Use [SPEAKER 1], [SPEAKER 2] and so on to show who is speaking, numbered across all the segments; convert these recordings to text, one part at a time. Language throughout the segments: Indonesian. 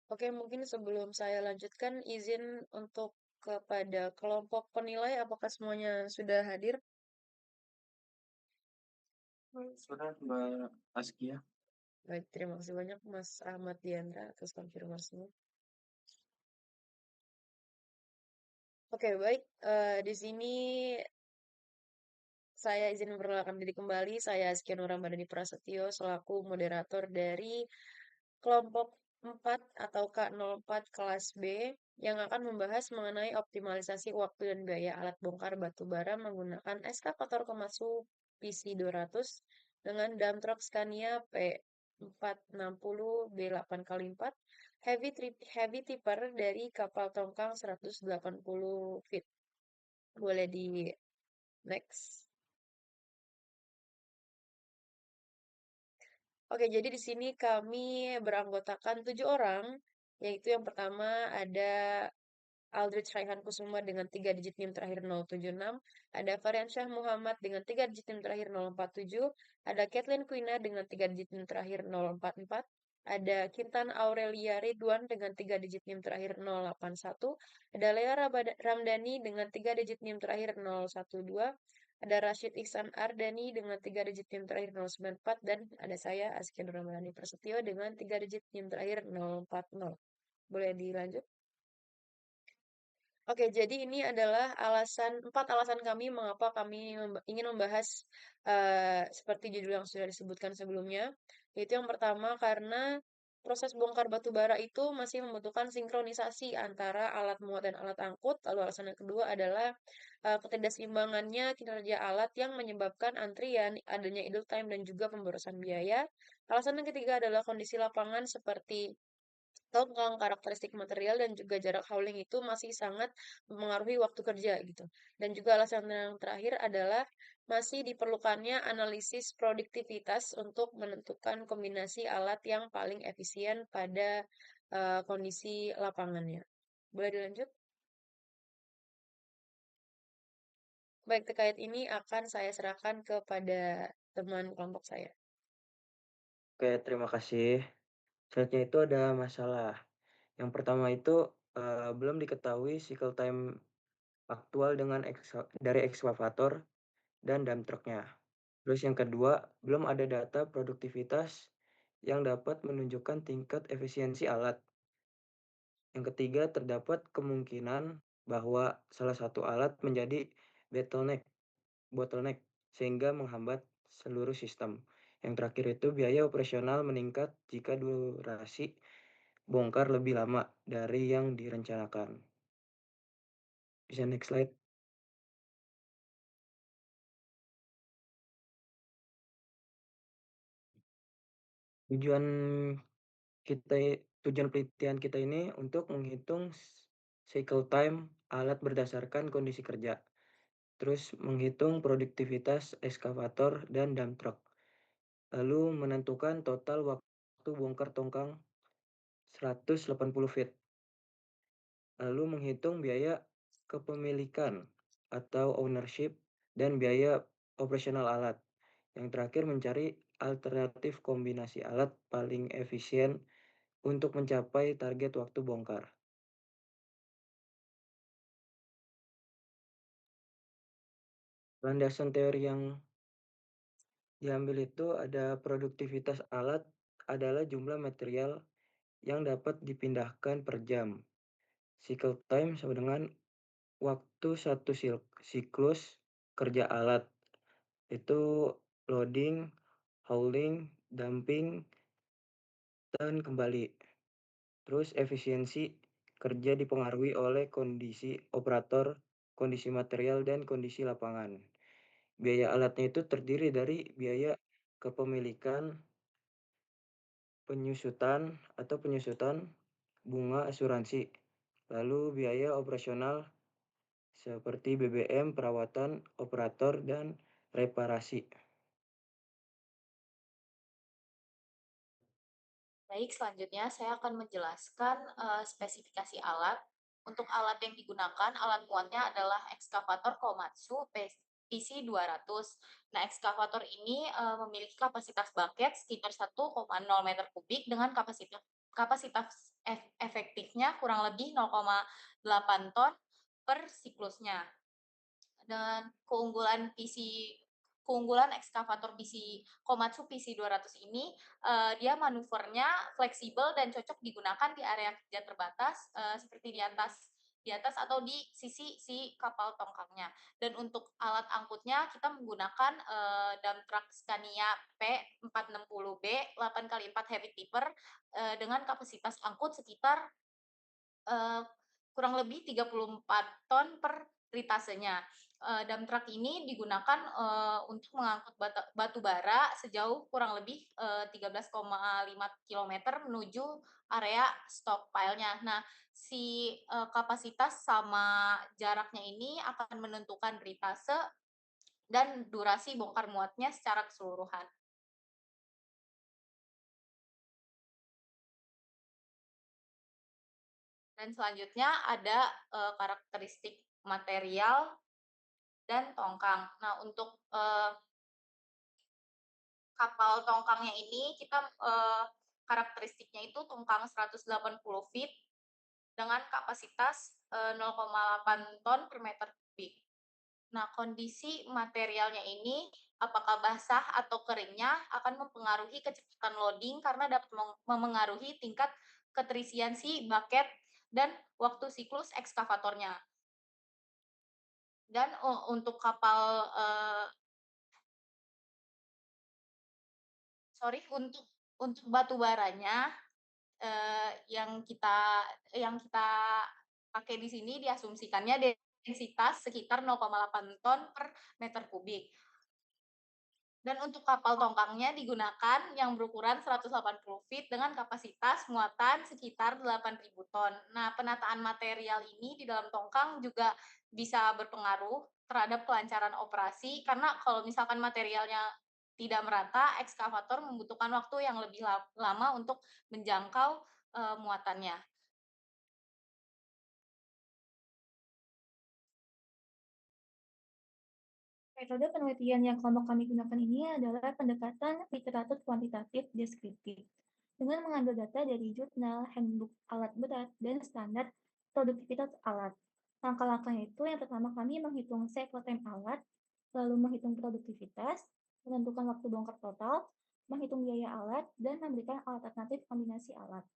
[SPEAKER 1] Oke, mungkin sebelum saya lanjutkan, izin untuk kepada kelompok penilai, apakah semuanya sudah hadir?
[SPEAKER 2] Sudah Mbak Askia.
[SPEAKER 1] Baik, terima kasih banyak Mas Ahmad Diandra atas konfirmasinya. Oke, baik. Di sini saya izin memperkenalkan diri kembali. Saya Askia Nur Ramadhani Prasetyo selaku moderator dari kelompok 4 atau K04 kelas B yang akan membahas mengenai optimalisasi waktu dan biaya alat bongkar batu bara menggunakan eskavator Komatsu PC200 dengan dump truck Scania P460 B8x4 heavy tipper dari kapal tongkang 180 feet. Boleh di next. Oke, jadi di sini kami beranggotakan 7 orang, yaitu yang pertama ada Aldrich Raihan Kusuma dengan 3 digit NIM terakhir 076, ada Variansyah Muhammad dengan 3 digit NIM terakhir 047, ada Kathleen Quina dengan 3 digit NIM terakhir 044, ada Kintan Aurelia Ridwan dengan 3 digit NIM terakhir 081, ada Lea Ramdhani dengan 3 digit NIM terakhir 012, ada Rashid Ihsan Ardani dengan 3 digit NIM terakhir 094, dan ada saya Askia Nurramadani Prasetyo dengan 3 digit NIM terakhir 040. Boleh dilanjut? Oke, jadi ini adalah 4 alasan kami mengapa kami ingin membahas seperti judul yang sudah disebutkan sebelumnya. Yaitu yang pertama karena proses bongkar batu bara itu masih membutuhkan sinkronisasi antara alat muat dan alat angkut. Lalu alasan yang kedua adalah ketidakseimbangannya kinerja alat yang menyebabkan antrian, adanya idle time dan juga pemborosan biaya. Alasan yang ketiga adalah kondisi lapangan seperti tongkang, karakteristik material, dan juga jarak hauling itu masih sangat mempengaruhi waktu kerja gitu. Dan juga alasan yang terakhir adalah masih diperlukannya analisis produktivitas untuk menentukan kombinasi alat yang paling efisien pada kondisi lapangannya. Boleh dilanjut? Baik, terkait ini akan saya serahkan kepada teman kelompok saya.
[SPEAKER 2] Oke, terima kasih. Selanjutnya itu ada masalah. Yang pertama itu belum diketahui cycle time aktual dengan dari ekskavator dan dump trucknya. Terus yang kedua, belum ada data produktivitas yang dapat menunjukkan tingkat efisiensi alat. Yang ketiga, terdapat kemungkinan bahwa salah satu alat menjadi bottleneck bottleneck sehingga menghambat seluruh sistem. Yang terakhir itu biaya operasional meningkat jika durasi bongkar lebih lama dari yang direncanakan. Bisa next slide. Tujuan kita tujuan penelitian kita ini untuk menghitung cycle time alat berdasarkan kondisi kerja. Terus menghitung produktivitas eskavator dan dump truck. Lalu menentukan total waktu bongkar tongkang 180 feet. Lalu menghitung biaya kepemilikan atau ownership dan biaya operasional alat. Yang terakhir mencari alternatif kombinasi alat paling efisien untuk mencapai target waktu bongkar. Landasan teori yang diambil itu ada produktivitas alat adalah jumlah material yang dapat dipindahkan per jam. Cycle time sama dengan waktu satu siklus kerja alat. Itu loading, hauling, dumping, dan kembali. Terus efisiensi kerja dipengaruhi oleh kondisi operator, kondisi material, dan kondisi lapangan. Biaya alatnya itu terdiri dari biaya kepemilikan, penyusutan, bunga asuransi, lalu biaya operasional seperti BBM, perawatan, operator, dan reparasi.
[SPEAKER 3] Baik, selanjutnya saya akan menjelaskan spesifikasi alat. Untuk alat yang digunakan, alat muatnya adalah ekskavator Komatsu PC200. Nah, ekskavator ini memiliki kapasitas bucket sekitar 1,0 meter kubik dengan kapasitas efektifnya kurang lebih 0,8 ton per siklusnya. Dan keunggulan ekskavator Komatsu PC200 ini, dia manuvernya fleksibel dan cocok digunakan di area kerja terbatas, seperti di atas atau di sisi si kapal tongkangnya. Dan untuk alat angkutnya kita menggunakan dump truck Scania P460B 8x4 heavy tipper dengan kapasitas angkut sekitar kurang lebih 34 ton per litasenya. Dump truck ini digunakan untuk mengangkut batu bara sejauh kurang lebih 13,5 km menuju area stockpile-nya. Nah, si kapasitas sama jaraknya ini akan menentukan ritase dan durasi bongkar muatnya secara keseluruhan. Dan selanjutnya ada karakteristik material dan tongkang. Nah, untuk kapal tongkangnya ini kita karakteristiknya itu tongkang 180 feet dengan kapasitas 0,8 ton per meter kubik. Nah, kondisi materialnya ini apakah basah atau keringnya akan mempengaruhi kecepatan loading karena dapat memengaruhi tingkat keterisian si bucket dan waktu siklus ekskavatornya. Dan untuk kapal untuk batu baranya yang kita pakai di sini diasumsikannya densitas sekitar 0,8 ton per meter kubik. Dan untuk kapal tongkangnya digunakan yang berukuran 180 feet dengan kapasitas muatan sekitar 8.000 ton. Nah, penataan material ini di dalam tongkang juga bisa berpengaruh terhadap kelancaran operasi karena kalau misalkan materialnya tidak merata, ekskavator membutuhkan waktu yang lebih lama untuk menjangkau muatannya.
[SPEAKER 4] Metode penelitian yang kelompok kami gunakan ini adalah pendekatan literatur kuantitatif deskriptif dengan mengambil data dari jurnal, handbook alat berat, dan standar produktivitas alat. Langkah-langkahnya itu yang pertama kami menghitung cycle time alat, lalu menghitung produktivitas, menentukan waktu bongkar total, menghitung biaya alat, dan memberikan alternatif kombinasi alat.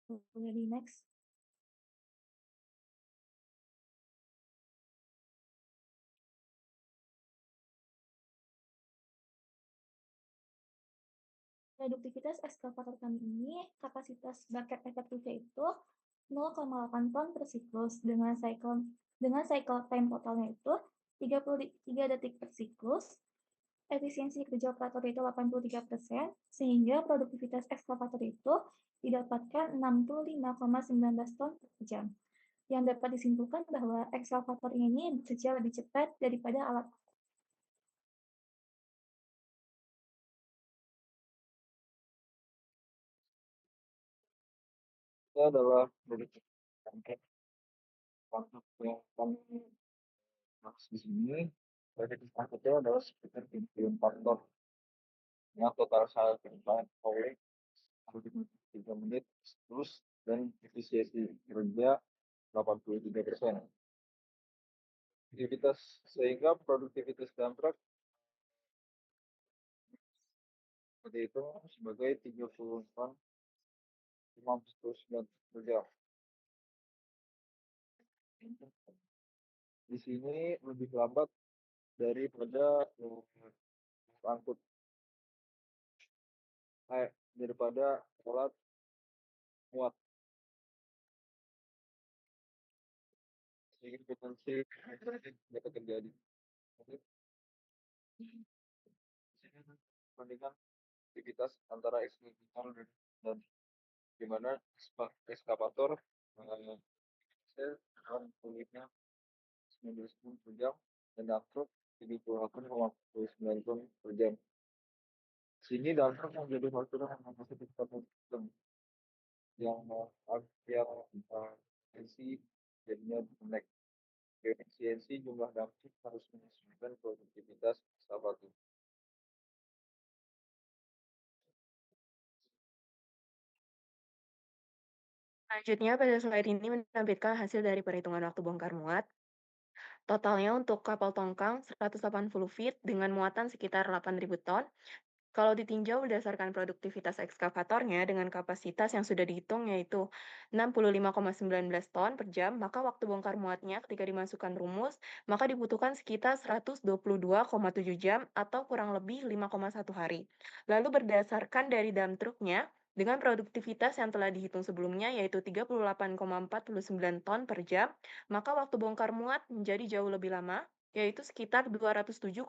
[SPEAKER 4] Boleh di next. Produktivitas ekskavator kami ini, kapasitas bucket efektifnya itu 0,8 ton per siklus dengan cycle time totalnya itu 33 detik per siklus. Efisiensi kerja operator itu 83%, sehingga produktivitas ekskavator itu didapatkan 65,19 ton per jam. Yang dapat disimpulkan bahwa ekskavator ini bekerja lebih cepat daripada alat.
[SPEAKER 2] Itu adalah dari untuk yang kami bahas di sini. Dari angkutnya adalah sekitar 34 ton. Yang total saya kerjakan oleh 3 menit terus dan efisiensi kerja 83%. Sehingga produktivitas kontrak dihitung sebagai 30,59 per jam. Di sini lebih lambat daripada angkut daripada alat muat. Sedikit potensi dapat terjadi. Perbandingan aktivitas antara ekskavator dan gimana ekskavator kulitnya 19 per jam dan dump truck 78,9 ton per jam. Sini dump truck menjadi faktor yang positif yang efisiensi jadinya naik. Efisiensi jumlah dump truck harus menyesuaikan produktivitas ekskavator.
[SPEAKER 5] Selanjutnya, pada slide ini menampilkan hasil dari perhitungan waktu bongkar muat. Totalnya untuk kapal tongkang 180 feet dengan muatan sekitar 8.000 ton. Kalau ditinjau berdasarkan produktivitas ekskavatornya dengan kapasitas yang sudah dihitung yaitu 65,19 ton per jam, maka waktu bongkar muatnya ketika dimasukkan rumus, maka dibutuhkan sekitar 122,7 jam atau kurang lebih 5,1 hari. Lalu berdasarkan dari dump truknya, dengan produktivitas yang telah dihitung sebelumnya yaitu 38,49 ton per jam, maka waktu bongkar muat menjadi jauh lebih lama, yaitu sekitar 207,9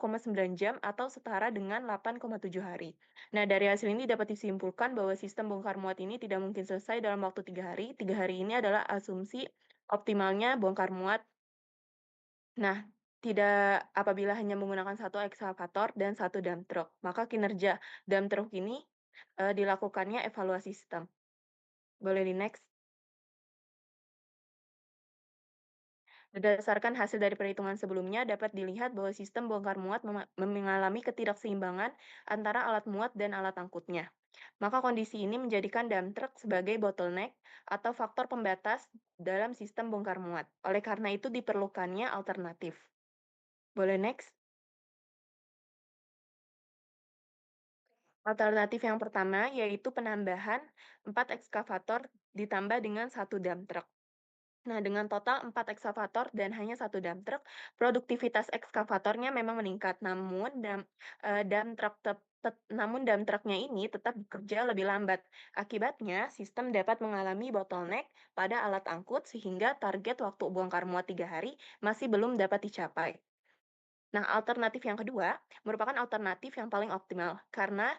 [SPEAKER 5] jam atau setara dengan 8,7 hari. Nah, dari hasil ini dapat disimpulkan bahwa sistem bongkar muat ini tidak mungkin selesai dalam waktu 3 hari. 3 hari ini adalah asumsi optimalnya bongkar muat. Nah, tidak apabila hanya menggunakan satu ekskavator dan satu dump truck, maka kinerja dump truck ini dilakukannya evaluasi sistem. Boleh di next. Berdasarkan hasil dari perhitungan sebelumnya, dapat dilihat bahwa sistem bongkar muat mengalami ketidakseimbangan antara alat muat dan alat angkutnya. Maka kondisi ini menjadikan dump truck sebagai bottleneck atau faktor pembatas dalam sistem bongkar muat. Oleh karena itu diperlukannya alternatif. Boleh next? Alternatif yang pertama yaitu penambahan 4 ekskavator ditambah dengan 1 dump truck. Nah, dengan total 4 ekskavator dan hanya 1 dump truck, produktivitas ekskavatornya memang meningkat. Namun dump truck-nya ini tetap bekerja lebih lambat. Akibatnya, sistem dapat mengalami bottleneck pada alat angkut sehingga target waktu bongkar muat 3 hari masih belum dapat dicapai. Nah, alternatif yang kedua merupakan alternatif yang paling optimal karena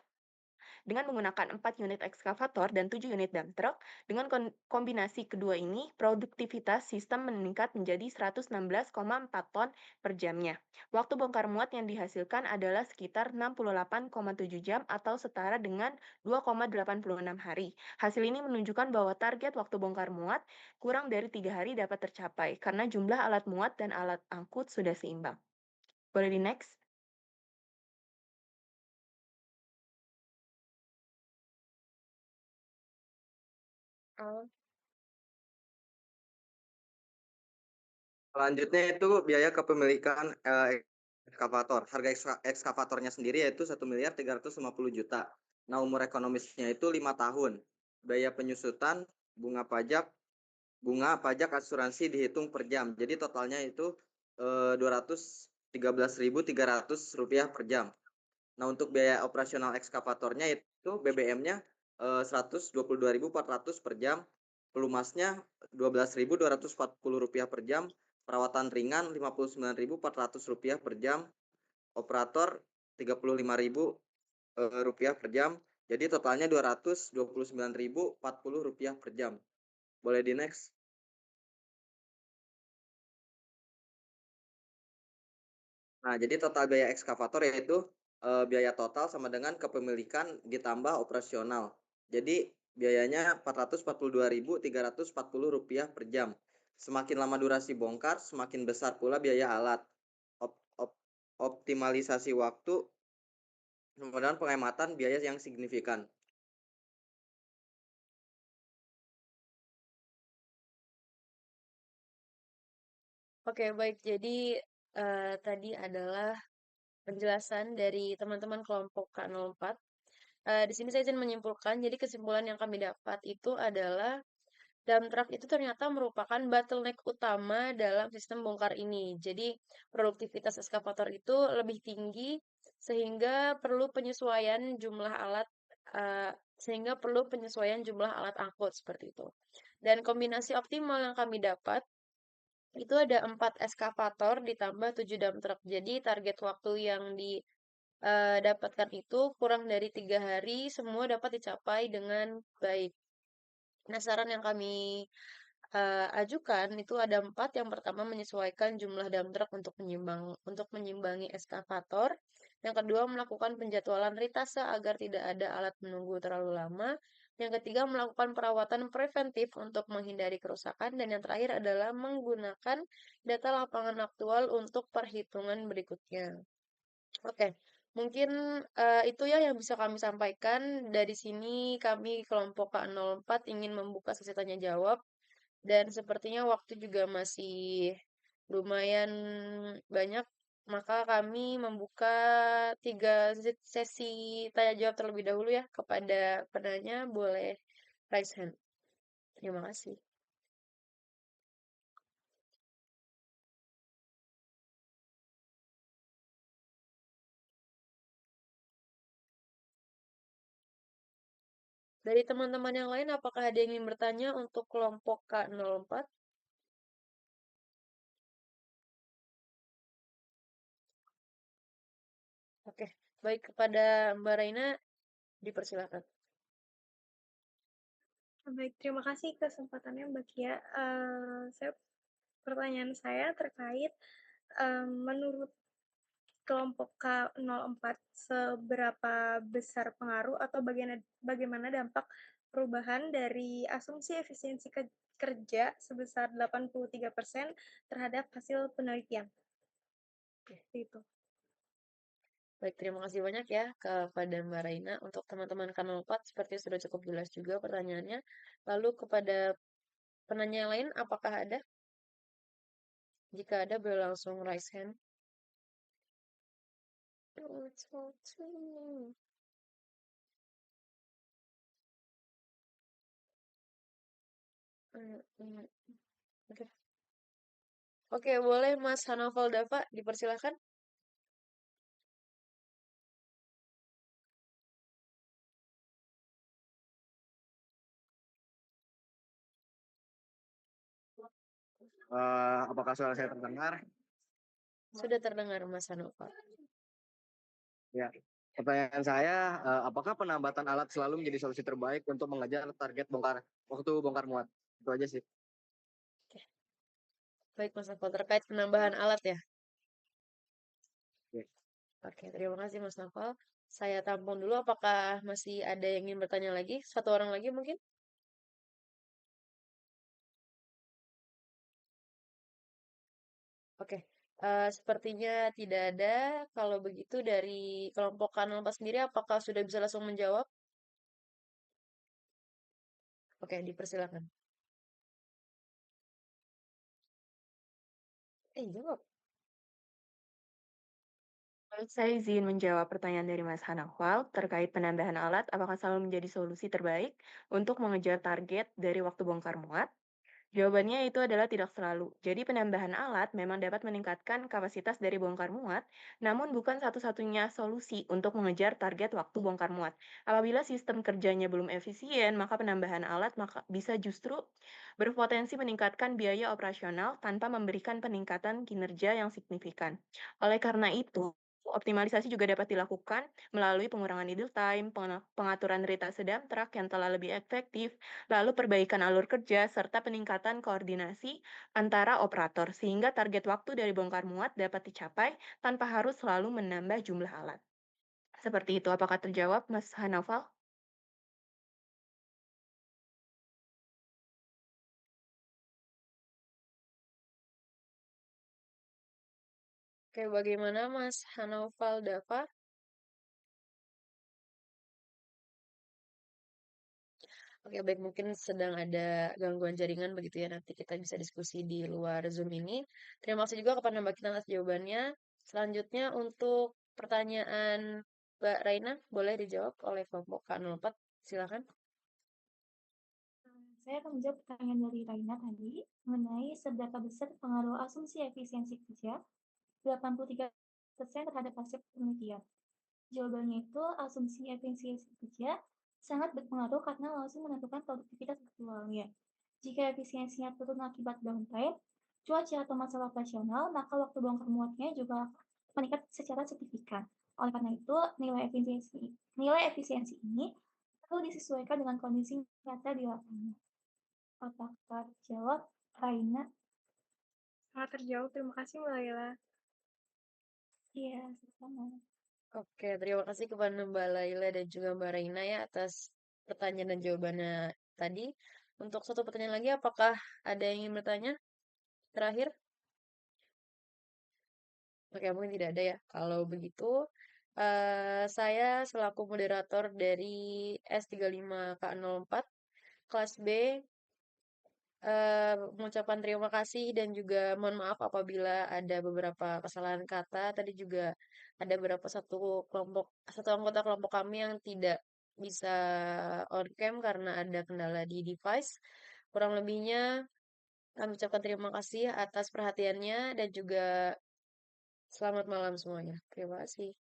[SPEAKER 5] dengan menggunakan 4 unit ekskavator dan 7 unit dump truck, dengan kombinasi kedua ini, produktivitas sistem meningkat menjadi 116,4 ton per jamnya. Waktu bongkar muat yang dihasilkan adalah sekitar 68,7 jam atau setara dengan 2,86 hari. Hasil ini menunjukkan bahwa target waktu bongkar muat kurang dari 3 hari dapat tercapai karena jumlah alat muat dan alat angkut sudah seimbang. Boleh di next? Oh.
[SPEAKER 2] Selanjutnya itu biaya kepemilikan ekskavator. Harga ekskavatornya sendiri yaitu 1.350.000.000. Nah, umur ekonomisnya itu 5 tahun. Biaya penyusutan, bunga pajak asuransi dihitung per jam. Jadi totalnya itu Rp213.300 per jam. Nah, untuk biaya operasional ekskavatornya itu BBM-nya Rp122.400 per jam, pelumasnya Rp12.240 per jam, perawatan ringan Rp59.400 per jam, operator Rp35.000 per jam. Jadi totalnya Rp229.040 per jam. Boleh di next. Nah, jadi total biaya ekskavator yaitu biaya total sama dengan kepemilikan ditambah operasional. Jadi biayanya Rp442.340 per jam. Semakin lama durasi bongkar, semakin besar pula biaya alat. Optimalisasi waktu, kemudian penghematan biaya yang signifikan.
[SPEAKER 1] Oke, baik. Jadi tadi adalah penjelasan dari teman-teman kelompok K04. Di sini saya izin menyimpulkan, jadi kesimpulan yang kami dapat itu adalah dump truck itu ternyata merupakan bottleneck utama dalam sistem bongkar ini. Jadi produktivitas eskavator itu lebih tinggi sehingga perlu penyesuaian jumlah alat angkut seperti itu. Dan kombinasi optimal yang kami dapat itu ada 4 eskavator ditambah 7 dump truck. Jadi target waktu yang didapatkan itu kurang dari 3 hari, semua dapat dicapai dengan baik. Nah, saran yang kami ajukan itu ada 4. Yang pertama menyesuaikan jumlah dump truck untuk menyimbangi eskavator. Yang kedua melakukan penjadwalan ritase agar tidak ada alat menunggu terlalu lama. Yang ketiga melakukan perawatan preventif untuk menghindari kerusakan. Dan yang terakhir adalah menggunakan data lapangan aktual untuk perhitungan berikutnya. Oke, Mungkin itu ya yang bisa kami sampaikan. Dari sini kami kelompok K04 ingin membuka sesi tanya jawab dan sepertinya waktu juga masih lumayan banyak, maka kami membuka 3 sesi tanya jawab terlebih dahulu ya kepada penanya, boleh raise hand. Terima kasih. Dari teman-teman yang lain, apakah ada yang ingin bertanya untuk kelompok K04? Oke, baik, kepada Mbak Raina, dipersilakan.
[SPEAKER 6] Baik, terima kasih kesempatannya Mbak Kia. Pertanyaan saya terkait menurut kelompok K04 seberapa besar pengaruh atau bagaimana dampak perubahan dari asumsi efisiensi kerja sebesar 83% terhadap hasil penelitian. Seperti itu.
[SPEAKER 1] Baik, terima kasih banyak ya kepada Mbak Raina. Untuk teman-teman K04, seperti sudah cukup jelas juga pertanyaannya. Lalu kepada penanya yang lain, apakah ada? Jika ada, boleh langsung raise hand. Oke. Oke, boleh Mas Hanoval Dava, dipersilakan.
[SPEAKER 7] Apakah suara saya terdengar?
[SPEAKER 1] Sudah terdengar Mas Hanoval.
[SPEAKER 7] Ya. Pertanyaan saya, apakah penambatan alat selalu menjadi solusi terbaik untuk mengejar target waktu bongkar muat? Itu aja sih.
[SPEAKER 1] Baik, Mas Novel, terkait penambahan alat ya?
[SPEAKER 7] Oke.
[SPEAKER 1] Oke, terima kasih Mas Novel. Saya tampung dulu, apakah masih ada yang ingin bertanya lagi? Satu orang lagi mungkin? Oke, sepertinya tidak ada. Kalau begitu dari kelompok K04 sendiri, apakah sudah bisa langsung menjawab? Oke, dipersilakan. Jawab.
[SPEAKER 5] Baik, saya izin menjawab pertanyaan dari Mas Hanakwal terkait penambahan alat, apakah selalu menjadi solusi terbaik untuk mengejar target dari waktu bongkar muat? Jawabannya itu adalah tidak selalu. Jadi penambahan alat memang dapat meningkatkan kapasitas dari bongkar muat, namun bukan satu-satunya solusi untuk mengejar target waktu bongkar muat. Apabila sistem kerjanya belum efisien, maka penambahan alat bisa justru berpotensi meningkatkan biaya operasional tanpa memberikan peningkatan kinerja yang signifikan. Oleh karena itu, optimalisasi juga dapat dilakukan melalui pengurangan idle time, pengaturan rate sedang truk yang telah lebih efektif, lalu perbaikan alur kerja, serta peningkatan koordinasi antara operator, sehingga target waktu dari bongkar muat dapat dicapai tanpa harus selalu menambah jumlah alat. Seperti itu, apakah terjawab, Mas Hanaval?
[SPEAKER 1] Oke, bagaimana Mas Hanoval Dava? Oke, baik, mungkin sedang ada gangguan jaringan begitu ya. Nanti kita bisa diskusi di luar Zoom ini. Terima kasih juga kepada Mbak Kita atas jawabannya. Selanjutnya untuk pertanyaan Mbak Raina, boleh dijawab oleh kelompok K04. Silakan.
[SPEAKER 4] Saya akan menjawab pertanyaan dari Raina tadi mengenai seberapa besar pengaruh asumsi efisiensi kerja 83% terhadap hasil penelitian. Jawabannya itu asumsi efisiensi kerja sangat berpengaruh karena langsung menentukan produktivitas aktualnya. Jika efisiensinya turun akibat downtime, cuaca atau masalah operasional, maka waktu bongkar muatnya juga meningkat secara signifikan. Oleh karena itu, nilai efisiensi ini perlu disesuaikan dengan kondisi nyata di lapangan. Apakah jawab Raina?
[SPEAKER 6] Sangat terjawab, terima kasih Mbak Laila.
[SPEAKER 4] Iya, sama.
[SPEAKER 1] Oke, terima kasih kepada Mbak Laila dan juga Mbak Raina ya atas pertanyaan dan jawabannya tadi. Untuk satu pertanyaan lagi, apakah ada yang ingin bertanya? Terakhir? Oke, mungkin tidak ada ya. Kalau begitu, Saya selaku moderator dari S35K04 kelas B mengucapkan terima kasih dan juga mohon maaf apabila ada beberapa kesalahan kata. Tadi juga ada satu anggota kelompok kami yang tidak bisa on cam karena ada kendala di device. Kurang lebihnya kami ucapkan terima kasih atas perhatiannya dan juga selamat malam semuanya. Terima kasih.